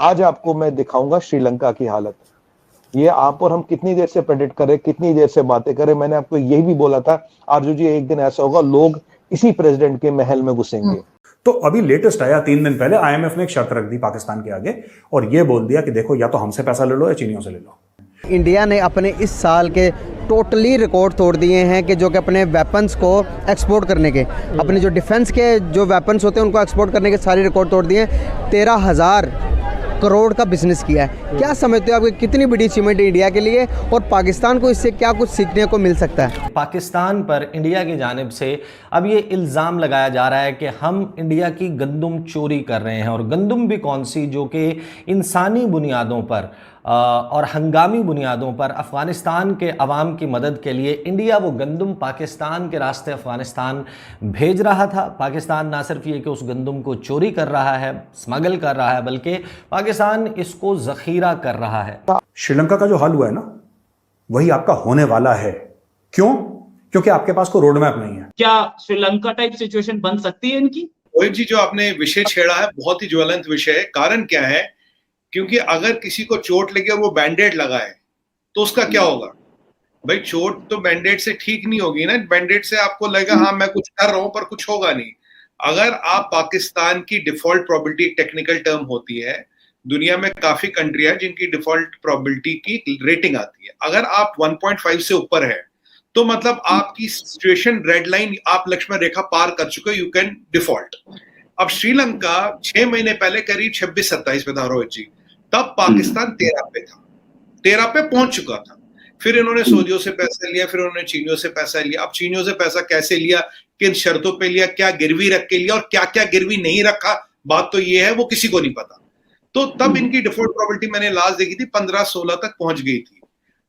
आज आपको मैं दिखाऊंगा श्रीलंका की हालत। ये आप और हम कितनी देर से प्रेडिक्ट करें, कितनी देर से बातें करें, मैंने आपको यही भी बोला था आरजू जी, एक दिन ऐसा होगा लोग इसी प्रेसिडेंट के महल में घुसेंगे। तो अभी लेटेस्ट आया 3 दिन पहले, आईएमएफ ने एक शर्त रख दी पाकिस्तान के आगे और ये बोल दिया कि देखो या तो हमसे पैसा ले लो या चीनियों से ले लो। इंडिया ने अपने इस साल के टोटली रिकॉर्ड तोड़ दिए हैं कि जो कि अपने वेपन्स को एक्सपोर्ट करने के, अपने जो डिफेंस के जो वेपन्स होते हैं उनको एक्सपोर्ट करने के सारे रिकॉर्ड तोड़ दिए हैं। 13,000 करोड़ का बिजनेस किया है। क्या समझते हो आप कितनी बड़ी अचीवमेंट है इंडिया के लिए, और पाकिस्तान को इससे क्या कुछ सीखने को मिल सकता है? पाकिस्तान पर इंडिया की जानिब से अब ये इल्ज़ाम लगाया जा रहा है कि हम इंडिया की गंदुम चोरी कर रहे हैं, और गंदुम भी कौन सी, जो कि इंसानी बुनियादों पर और हंगामी बुनियादों पर अफ़गानिस्तान के अवाम की मदद के लिए इंडिया वो गंदुम पाकिस्तान के रास्ते अफ़गानिस्तान भेज रहा था। पाकिस्तान ना सिर्फ ये कि उस गंदुम को चोरी कर रहा है, स्मगल कर रहा है, बल्कि पाकिस्तान इसको ज़ख़ीरा कर रहा है। श्रीलंका का जो हाल हुआ है ना, वही आपका होने वाला है। क्यों? क्योंकि आपके पास कोई रोड मैप नहीं है। क्या श्रीलंका टाइप सिचुएशन बन सकती है इनकी? रोहित जी, जो आपने विषय छेड़ा है बहुत ही ज्वलंत विषय है। कारण क्या है? क्योंकि अगर किसी को चोट लगी और वो बैंडेड लगाए तो उसका क्या होगा भाई? चोट तो बैंडेड से ठीक नहीं होगी ना। बैंडेड से आपको लगेगा हाँ मैं कुछ कर रहा हूं, पर कुछ होगा नहीं। अगर आप पाकिस्तान की डिफॉल्ट प्रोबेबिलिटी, टेक्निकल टर्म होती है, दुनिया में काफी कंट्री है जिनकी डिफॉल्ट प्रोबेबिलिटी की रेटिंग आती है, अगर आप 1.5 से ऊपर है तो मतलब आपकी सिचुएशन रेड लाइन, आप लक्ष्मण रेखा पार कर चुके, यू कैन डिफॉल्ट। अब श्रीलंका 6 महीने पहले करीब 26-27 पे था रोहित जी, तब पाकिस्तान 13 पे था, 13 पे पहुंच चुका था। फिर इन्होंने सऊदियों से पैसा लिया, फिर उन्होंने चीनियों से पैसा लिया। अब चीनियों से पैसा कैसे लिया, किन शर्तों पे लिया, क्या गिरवी रख के लिया और क्या क्या गिरवी नहीं रखा, बात तो ये है वो किसी को नहीं पता। तो तब इनकी डिफॉल्ट प्रोबेबिलिटी मैंने लास्ट देखी थी 15-16 तक पहुंच गई थी।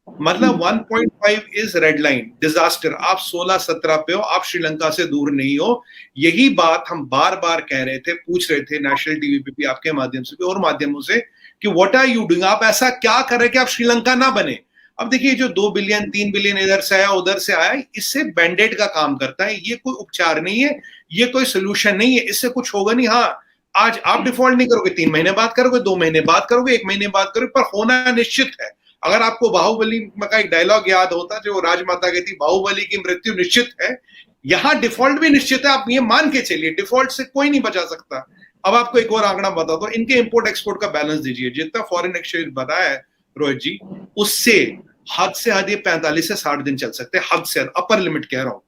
मतलब 1.5 इज रेड लाइन, डिजास्टर। आप 16-17 पे हो, आप श्रीलंका से दूर नहीं हो। यही बात हम बार बार कह रहे थे, पूछ रहे थे नेशनल टीवी पे भी, आपके माध्यम से भी और माध्यमों से, कि व्हाट आर यू डूइंग, आप ऐसा क्या कर रहे हैं कि आप श्रीलंका ना बने। अब देखिए, जो 2 बिलियन 3 बिलियन इधर से आया उधर से आया, इससे बैंडेड का काम करता है। ये कोई उपचार नहीं है, ये कोई सोल्यूशन नहीं है, इससे कुछ होगा नहीं। हाँ, आज आप डिफॉल्ट नहीं करोगे, 3 महीने बाद करोगे, 2 महीने बाद करोगे, 1 महीने बाद करोगे, पर होना निश्चित है। अगर आपको बाहुबली का एक डायलॉग याद होता जो राजमाता कहती, बाहुबली की मृत्यु निश्चित है, यहां डिफॉल्ट भी निश्चित है। आप ये मान के चलिए, डिफॉल्ट से कोई नहीं बचा सकता। अब आपको एक और आंकड़ा बता दो, इनके इंपोर्ट एक्सपोर्ट का बैलेंस दीजिए, जितना फॉरेन एक्सचेंज बताया है रोहित जी, उससे हद से हद ये 45 से 60 दिन चल सकते हैं, हद से हद, अपर लिमिट कह रहा हूं।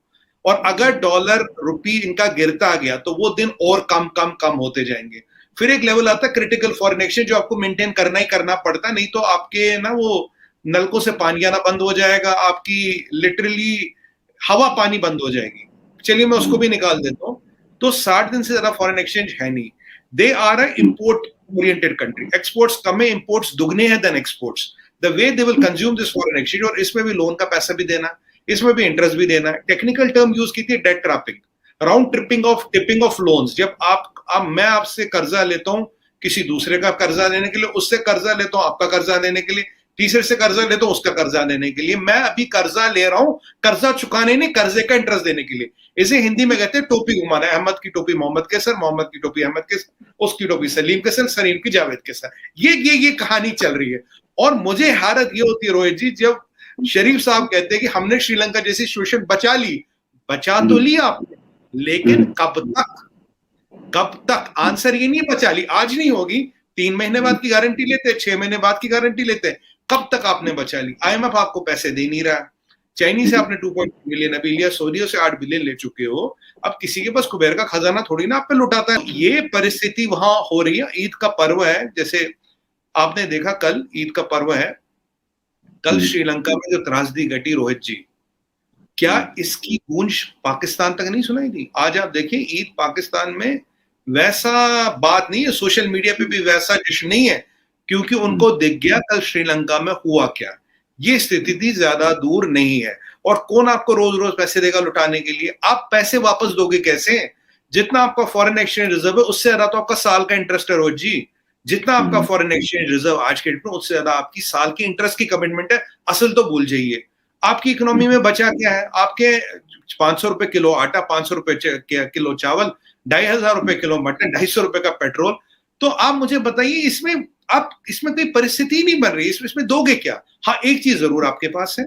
और अगर डॉलर रुपी इनका गिरता गया तो वो दिन और कम कम कम होते जाएंगे। फिर एक लेवल आता है क्रिटिकल फॉरेन एक्सचेंज, जो आपको मेंटेन करना ही करना पड़ता, नहीं तो आपके ना वो नलकों से पानी आना बंद हो जाएगा, आपकी लिटरली हवा पानी बंद हो जाएगी। चलिए मैं उसको भी निकाल देता हूं। तो 60 दिन से ज्यादा फॉरेन एक्सचेंज है नहीं। They are a import oriented country, exports कम है, इंपोर्ट्स दुगने हैं then exports. The way they will consume this foreign exchange, और इसमें भी लोन का पैसा भी देना, इसमें भी इंटरेस्ट भी देना है। टेक्निकल टर्म यूज की थी debt trapping, round tripping of loans. जब मैं आपसे कर्जा लेता हूं किसी दूसरे का कर्जा लेने के लिए, उससे कर्जा लेता हूं आपका कर्जा लेने के लिए, तीसरे से कर्जा लेता हूं उसका कर्जा लेने के लिए। मैं अभी कर्जा ले रहा हूं कर्जा चुकाने नहीं, कर्जे का इंटरेस्ट देने के लिए। इसे हिंदी में कहते हैं टोपी घुमाना। अहमद की टोपी मोहम्मद के सर, मोहम्मद की टोपी अहमद के सर, उसकी टोपी सलीम के सर, सलीम की जावेद के सर। ये कहानी चल रही है। और मुझे हैरत ये होती है रोहित जी, जब शरीफ साहब कहते हैं कि हमने श्रीलंका जैसी सिचुएशन बचा ली। बचा तो ली आपने, लेकिन कब तक? आंसर ये नहीं बचा ली, आज नहीं होगी, 3 महीने बाद की गारंटी लेते, 6 महीने बाद की गारंटी लेते, कब तक आपने बचा ली? आईएमएफ आपको पैसे दे नहीं रहा, चाइनीज से आपने 2.2 बिलियन अभी लिया, सऊदियों से 8 बिलियन ले चुके हो। अब किसी के पास कुबेर का खजाना थोड़ी ना आप पे लुटाता है। ये परिस्थिति वहां हो रही है। ईद का पर्व है, जैसे आपने देखा कल ईद का पर्व है, कल श्रीलंका में जो त्रासदी घटी रोहित जी, क्या इसकी गूंज पाकिस्तान तक नहीं सुनाई दी? आज आप देखिए, ईद पाकिस्तान में वैसा बात नहीं है, सोशल मीडिया पे भी वैसा जश्न नहीं है, क्योंकि उनको दिख गया कल श्रीलंका में हुआ क्या। ये स्थिति ज्यादा दूर नहीं है। और कौन आपको रोज रोज पैसे देगा लुटाने के लिए? आप पैसे वापस दोगे कैसे? जितना आपका फॉरेन एक्सचेंज रिजर्व है उससे ज्यादा तो आपका साल का इंटरेस्ट है रोहित जी। जितना आपका फॉरेन एक्सचेंज रिजर्व आज के डेट में, उससे ज्यादा आपकी साल की इंटरेस्ट की कमिटमेंट है। असल तो भूल जाइए। आपकी इकोनॉमी में बचा क्या है? आपके 500 रुपए किलो आटा, 500 रुपए किलो चावल, 2500 रुपए किलो मटन, 250 रुपए का पेट्रोल। तो आप मुझे बताइए, इसमें आप इसमें कोई परिस्थिति नहीं बन रही, इसमें दोगे क्या? हाँ, एक चीज जरूर आपके पास है,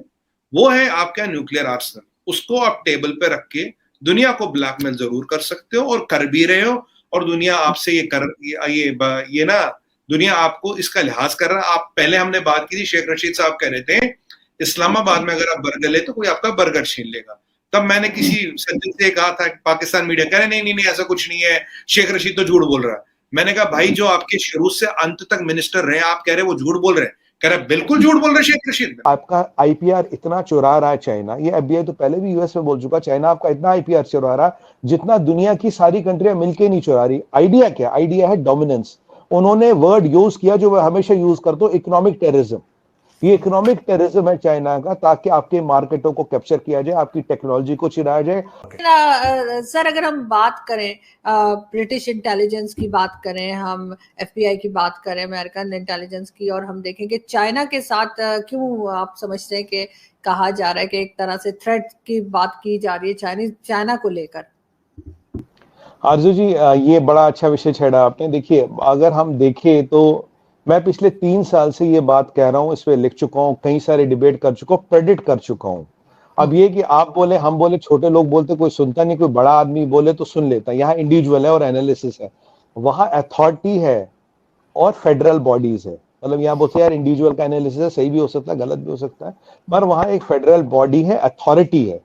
वो है आपका न्यूक्लियर आर्सेनल। उसको आप टेबल पे रख के दुनिया को ब्लैकमेल जरूर कर सकते हो और कर भी रहे हो, और दुनिया आपसे ये ना, दुनिया आपको इसका लिहाज कर रहा है। आप पहले हमने बात की थी, शेख रशीद साहब कह रहे थे इस्लामाबाद में अगर आप बर्गर ले तो कोई आपका बर्गर छीन लेगा। तब मैंने किसी सज्जन से कहा था, पाकिस्तान मीडिया कह रहे नहीं नहीं नहीं ऐसा कुछ नहीं है, शेख रशीद तो झूठ बोल रहा है। मैंने कहा भाई जो आपके शुरू से अंत तक मिनिस्टर रहे, आप कह रहे वो झूठ बोल रहे हैं? कह रहे बिल्कुल झूठ बोल रहे शेख रशीद। आपका आईपीआर इतना चुरा रहा है चाइना, ये एफबीआई तो पहले भी यूएस में बोल चुका, चाइना आपका इतना आईपीआर चुरा रहा है जितना दुनिया की सारी कंट्रियां मिलके नहीं चुरा रही। आइडिया क्या? आइडिया है डोमिनेंस। उन्होंने वर्ड यूज किया जो वह हमेशा यूज करते हो, इकोनॉमिक टेररिज्म। ये इकोनॉमिक टेररिज्म है चाइना का, ताकि आपके मार्केटों को कैप्चर किया जाए, आपकी टेक्नोलॉजी को चिराया जाए। सर अगर हम बात करें ब्रिटिश इंटेलिजेंस की बात करें, हम एफबीआई की बात करें, अमेरिकन इंटेलिजेंस की, और हम देखें कि चाइना के साथ क्यों आप समझते हैं कि कहा जा रहा है कि एक तरह से थ्रेट की बात की जा रही है चाइना को लेकर? आरजू जी, ये बड़ा अच्छा विषय छेड़ा आपने। देखिए, अगर हम देखें तो मैं पिछले 3 साल से ये बात कह रहा हूं, इस पे लिख चुका हूं, कई सारे डिबेट कर चुका हूं, प्रेडिक्ट कर चुका हूं। अब ये कि आप बोले, हम बोले, छोटे लोग बोलते, कोई सुनता नहीं, कोई बड़ा आदमी बोले तो सुन लेता। यहाँ इंडिविजुअल है और एनालिसिस है, वहां अथॉरिटी है और फेडरल बॉडीज है। मतलब यहाँ बोलते यार इंडिविजुअल का एनालिसिस है, सही भी हो सकता है, गलत भी हो सकता है, पर वहां एक फेडरल बॉडी है, अथॉरिटी है।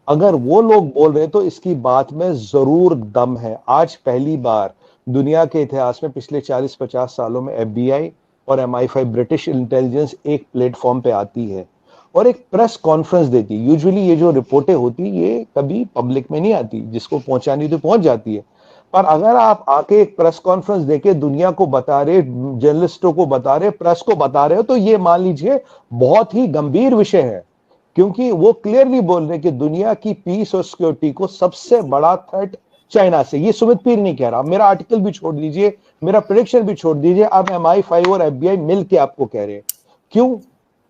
अगर वो लोग बोल रहे हैं तो इसकी बात में जरूर दम है। आज पहली बार दुनिया के इतिहास में पिछले 40-50 सालों में एफबीआई और MI5 ब्रिटिश इंटेलिजेंस एक प्लेटफॉर्म पे आती है और एक प्रेस कॉन्फ्रेंस देती है। यूजुअली ये जो रिपोर्टें होती ये कभी पब्लिक में नहीं आती, जिसको पहुंचानी तो पहुंच जाती है, पर अगर आप आके एक प्रेस कॉन्फ्रेंस देके दुनिया को बता रहे, जर्नलिस्टों को बता रहे, प्रेस को बता रहे हो, तो ये मान लीजिए बहुत ही गंभीर विषय है। क्योंकि वो क्लियरली बोल रहे कि दुनिया की पीस और सिक्योरिटी को सबसे बड़ा थ्रेट चाइना से। ये सुमित पीर नहीं कह रहा, मेरा आर्टिकल भी छोड़ दीजिए, मेरा प्रेडिक्शन भी छोड़ दीजिए, अब MI5 और FBI मिल के आपको कह रहे हैं। क्यों?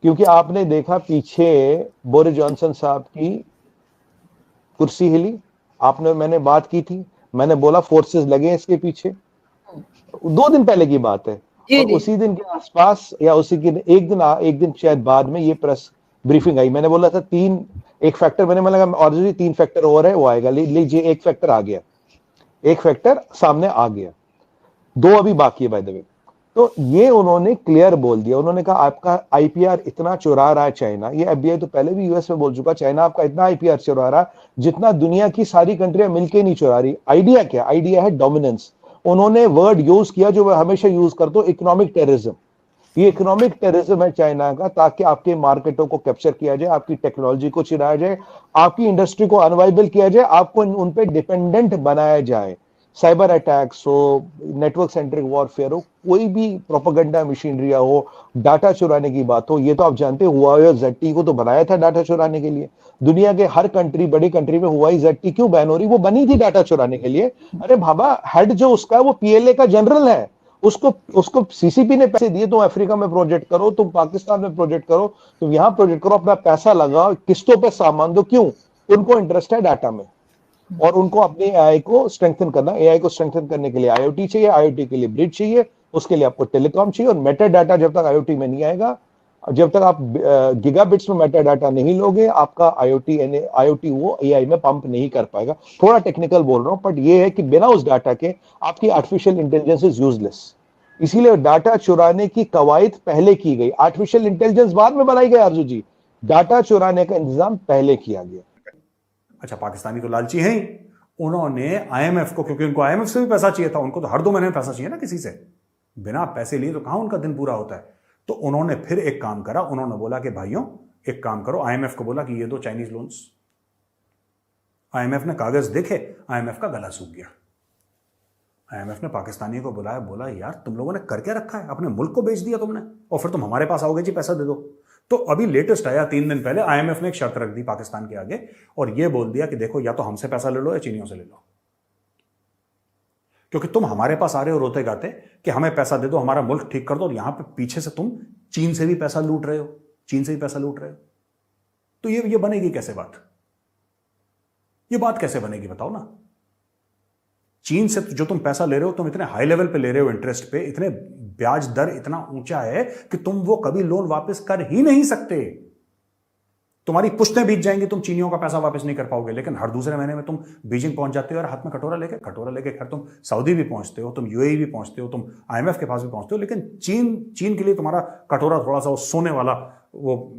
क्योंकि आपने देखा पीछे बोरिस जॉनसन साहब की कुर्सी हिली, मैंने बात की थी, मैंने बोला फोर्सेस लगे इसके पीछे, 2 दिन पहले की बात है। और उसी दिन के आसपास या उसी के एक दिन शायद बाद में ये प्रेस ब्रीफिंग आई। मैंने बोला था एक फैक्टर, मैंने लगा और 3 फैक्टर और है वो आएगा, लीजिए एक फैक्टर आ गया, एक फैक्टर सामने आ गया, 2 अभी बाकी है बाय द वे। तो ये उन्होंने क्लियर बोल दिया, उन्होंने कहा आपका आईपीआर इतना चुरा रहा है चाइना। ये एफबीआई तो पहले भी यूएस में बोल चुका, चाइना आपका इतना आईपीआर चुरा रहा है जितना दुनिया की सारी कंट्रियां मिलकर नहीं चुरा रही। आइडिया क्या? आइडिया है डोमिनेंस। उन्होंने वर्ड यूज किया जो वह हमेशा यूज करते हो, इकोनॉमिक टेररिज्म। ये इकोनॉमिक टेररिज्म है चाइना का, ताकि आपके मार्केटों को कैप्चर किया जाए, आपकी टेक्नोलॉजी को चिराया जाए, आपकी इंडस्ट्री को अनवाइबल किया जाए, आपको उन पे डिपेंडेंट बनाया जाए। साइबर अटैक्स हो, नेटवर्क सेंट्रिक वॉरफेयर हो, कोई भी प्रोपेगेंडा मशीनरिया हो, डाटा चुराने की बात हो, ये तो आप जानते, हुआवे ZTE को तो बनाया था डाटा चुराने के लिए। दुनिया के हर कंट्री, बड़ी कंट्री में हुआई ZTE क्यों बैन हो रही? वो बनी थी डाटा चुराने के लिए। अरे बाबा, हेड जो उसका है वो PLA का जनरल है, उसको CCP ने पैसे दिए, तुम अफ्रीका में प्रोजेक्ट करो, तुम पाकिस्तान में प्रोजेक्ट करो, तुम यहां प्रोजेक्ट करो, अपना पैसा लगाओ, किस्तों पे सामान दो। क्यों? उनको इंटरेस्ट है डाटा में, और उनको अपनी AI को स्ट्रेंथन करना। AI को स्ट्रेंथन करने के लिए IoT चाहिए, IoT के लिए ब्रिज चाहिए, उसके लिए आपको टेलीकॉम चाहिए। और मेटा डाटा जब तक IoT में नहीं आएगा, जब तक आप गीगाबिट्स में मेटा डाटा नहीं लोगे, आपका IoT वो AI में पंप नहीं कर पाएगा। थोड़ा टेक्निकल बोल रहा हूं, बट ये है कि बिना उस डाटा के आपकी आर्टिफिशियल इंटेलिजेंस इज यूजलेस। इसीलिए डाटा चुराने की कवायद पहले की गई, आर्टिफिशियल इंटेलिजेंस बाद में बनाई गई। आरजू जी, डाटा चुराने का इंतजाम पहले किया गया। अच्छा, पाकिस्तानी तो लालची हैं ही। उन्होंने IMF को, क्योंकि उनको IMF से भी पैसा चाहिए था, उनको तो हर 2 महीने में पैसा चाहिए ना किसी से, बिना पैसे लिए तो कहां उनका दिन पूरा होता है। तो उन्होंने फिर एक काम करा, उन्होंने बोला कि भाइयों एक काम करो, IMF को बोला कि ये दो चाइनीज लोन्स। IMF ने कागज देखे, IMF का गला सूख गया। IMF ने पाकिस्तानियों को बुलाया, बोला यार तुम लोगों ने कर क्या रखा है, अपने मुल्क को बेच दिया तुमने, और फिर तुम हमारे पास आओगे जी पैसा दे दो। तो अभी लेटेस्ट आया 3 दिन पहले, IMF ने एक शर्त रख दी पाकिस्तान के आगे और यह बोल दिया कि देखो या तो हमसे पैसा ले लो या चीनियों से ले लो, क्योंकि तुम हमारे पास आ रहे हो रोते गाते कि हमें पैसा दे दो, हमारा मुल्क ठीक कर दो, और यहां पे पीछे से तुम चीन से भी पैसा लूट रहे हो, चीन से भी पैसा लूट रहे हो। तो ये बनेगी कैसे बात? ये बात कैसे बनेगी बताओ ना। चीन से जो तुम पैसा ले रहे हो, तुम इतने हाई लेवल पे ले रहे हो, इंटरेस्ट पे, इतने ब्याज दर इतना ऊंचा है कि तुम वो कभी लोन वापस कर ही नहीं सकते। तुम्हारी पुश्तें बीत जाएंगी, तुम चीनियों का पैसा वापस नहीं कर पाओगे। लेकिन हर दूसरे महीने में तुम बीजिंग पहुंच जाते हो और हाथ में कटोरा लेके खैर तुम सऊदी भी पहुंचते हो, तुम यूएई भी पहुंचते हो, तुम आईएमएफ के पास भी पहुंचते हो। लेकिन चीन के लिए तुम्हारा कटोरा थोड़ा सा वो सोने वाला, वो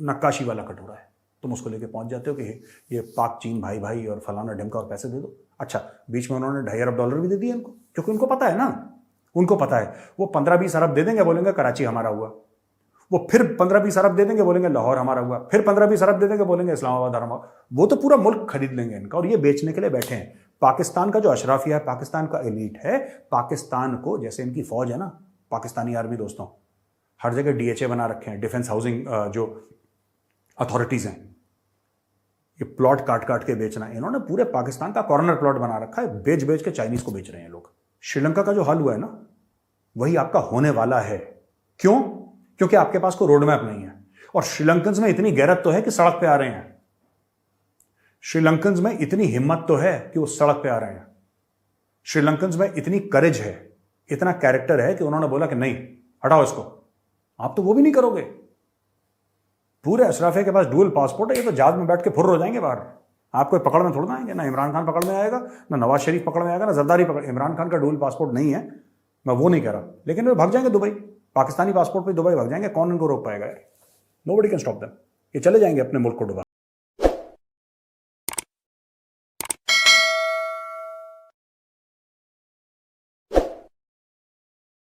नक्काशी वाला कटोरा है, तुम उसको लेके पहुंच जाते हो कि ये पाक चीन भाई भाई और फलाना ढिमका और पैसे दे दो। अच्छा, बीच में उन्होंने $2.5 अरब भी दे दिए इनको, क्योंकि उनको पता है ना, उनको पता है वो 15-20 अरब दे देंगे, बोलेंगे कराची हमारा हुआ। वो फिर 15-20 अरब दे देंगे, बोलेंगे लाहौर हमारा हुआ। फिर 15-20 अरब दे देंगे, बोलेंगे इस्लामाबाद हमारा। वो तो पूरा मुल्क खरीद लेंगे इनका, और ये बेचने के लिए बैठे हैं। पाकिस्तान का जो अशराफिया है, पाकिस्तान का एलीट है, पाकिस्तान को, जैसे इनकी फौज है ना, पाकिस्तानी आर्मी दोस्तों, हर जगह डीएचए बना रखे हैं, डिफेंस हाउसिंग जो अथॉरिटीज हैं, ये प्लॉट काट काट के बेचना, इन्होंने पूरे पाकिस्तान का कॉर्नर प्लॉट बना रखा है, बेच बेच के चाइनीज को बेच रहे हैं लोग। श्रीलंका का जो हाल हुआ है ना, वही आपका होने वाला है। क्यों? क्योंकि आपके पास कोई रोड मैप नहीं है। और श्रीलंकन्स में इतनी गैरत तो है कि सड़क पे आ रहे हैं। श्रीलंकन्स में इतनी हिम्मत तो है कि वो सड़क पे आ रहे हैं। श्रीलंकन्स में इतनी करेज है, इतना कैरेक्टर है कि उन्होंने बोला कि नहीं, हटाओ इसको। आप तो वो भी नहीं करोगे। पूरे अशराफिया के पास डुअल पासपोर्ट है, ये तो जहाज में बैठ के फुर्र हो जाएंगे बाहर। आप कोई पकड़ में थोड़ा ना आएंगे, ना इमरान खान पकड़ में आएगा, ना नवाज शरीफ पकड़ में आएगा, ना जरदारी पकड़। इमरान खान का डुअल पासपोर्ट नहीं है, मैं वो नहीं कह रहा, लेकिन वे भाग जाएंगे दुबई। पाकिस्तानी पासपोर्ट पे दुबई भाग जाएंगे, कौन इनको रोक पाएगा यार? Nobody can stop them. ये चले जाएंगे अपने मुल्क को डुबा।